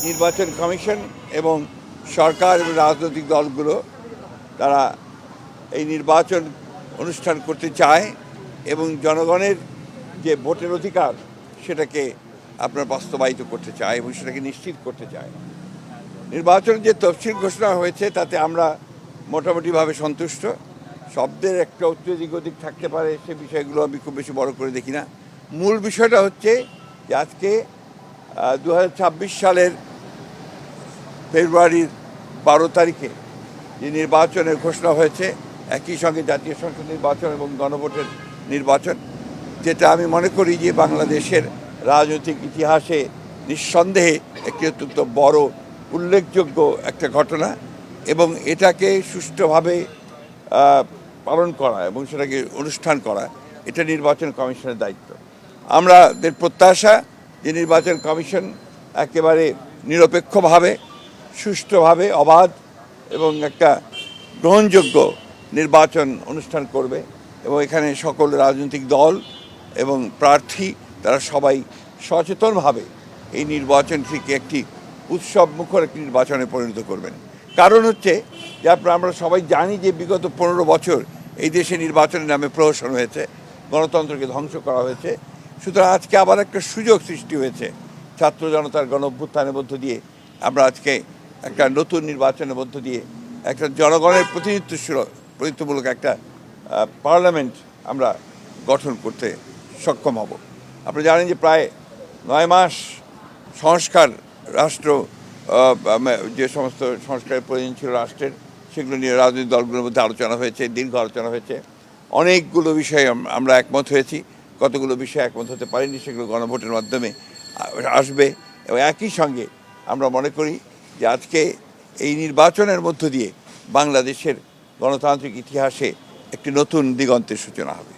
নির্বাচন কমিশন এবং সরকার এবং রাজনৈতিক দলগুলো তারা এই নির্বাচন অনুষ্ঠান করতে চায় এবং জনগণের যে ভোটের অধিকার সেটাকে আপনার বাস্তবায়িত করতে চায় এবং সেটাকে নিশ্চিত করতে চায়। নির্বাচনের যে তফসিল ঘোষণা হয়েছে তাতে আমরা মোটামুটিভাবে সন্তুষ্ট। শব্দের একটা অত্যধিক অধিক থাকতে পারে, সে বিষয়গুলো আমি খুব বেশি বড় করে দেখি না। মূল বিষয়টা হচ্ছে যে আজকে 2026 সালের ফেব্রুয়ারির 12 তারিখে যে নির্বাচনের ঘোষণা হয়েছে, একই সঙ্গে জাতীয় সংসদ নির্বাচন এবং গণভোটের নির্বাচন, যেটা আমি মনে করি যে বাংলাদেশের রাজনৈতিক ইতিহাসে নিঃসন্দেহে একটি অত্যন্ত বড় উল্লেখযোগ্য একটা ঘটনা এবং এটাকে সুষ্ঠুভাবে পালন করা এবং সেটাকে অনুষ্ঠান করা এটা নির্বাচন কমিশনের দায়িত্ব। আমাদের প্রত্যাশা যে নির্বাচন কমিশন একেবারে নিরপেক্ষভাবে, সুষ্ঠুভাবে, অবাধ এবং একটা গ্রহণযোগ্য নির্বাচন অনুষ্ঠান করবে এবং এখানে সকল রাজনৈতিক দল এবং প্রার্থী তারা সবাই সচেতনভাবে এই নির্বাচনটিকে একটি উৎসব মুখর একটি নির্বাচনে পরিণত করবেন। কারণ হচ্ছে যে আমরা সবাই জানি যে বিগত 15 বছর এই দেশে নির্বাচনের নামে প্রহসন হয়েছে, গণতন্ত্রকে ধ্বংস করা হয়েছে। সুতরাং আজকে আবার একটা সুযোগ সৃষ্টি হয়েছে ছাত্র জনতার গণ অভ্যুত্থানের মধ্য দিয়ে। আমরা আজকে একটা নতুন নির্বাচনের মধ্য দিয়ে একটা জনগণের প্রতিনিধিত্বমূলক একটা পার্লামেন্ট আমরা গঠন করতে সক্ষম হব। আপনি জানেন যে প্রায় 9 মাস সংস্কার রাষ্ট্র যে সমস্ত সংস্কারের প্রয়োজন ছিল রাষ্ট্রের, সেগুলো নিয়ে রাজনৈতিক দলগুলোর মধ্যে আলোচনা হয়েছে, দীর্ঘ আলোচনা হয়েছে। অনেকগুলো বিষয়ে আমরা একমত হয়েছি, কতগুলো বিষয়ে একমত হতে পারিনি, সেগুলো গণভোটের মাধ্যমে আসবে। এবং একই সঙ্গে আমরা মনে করি যে আজকে এই নির্বাচনের মধ্য দিয়ে বাংলাদেশের গণতান্ত্রিক ইতিহাসে একটি নতুন দিগন্তের সূচনা হবে।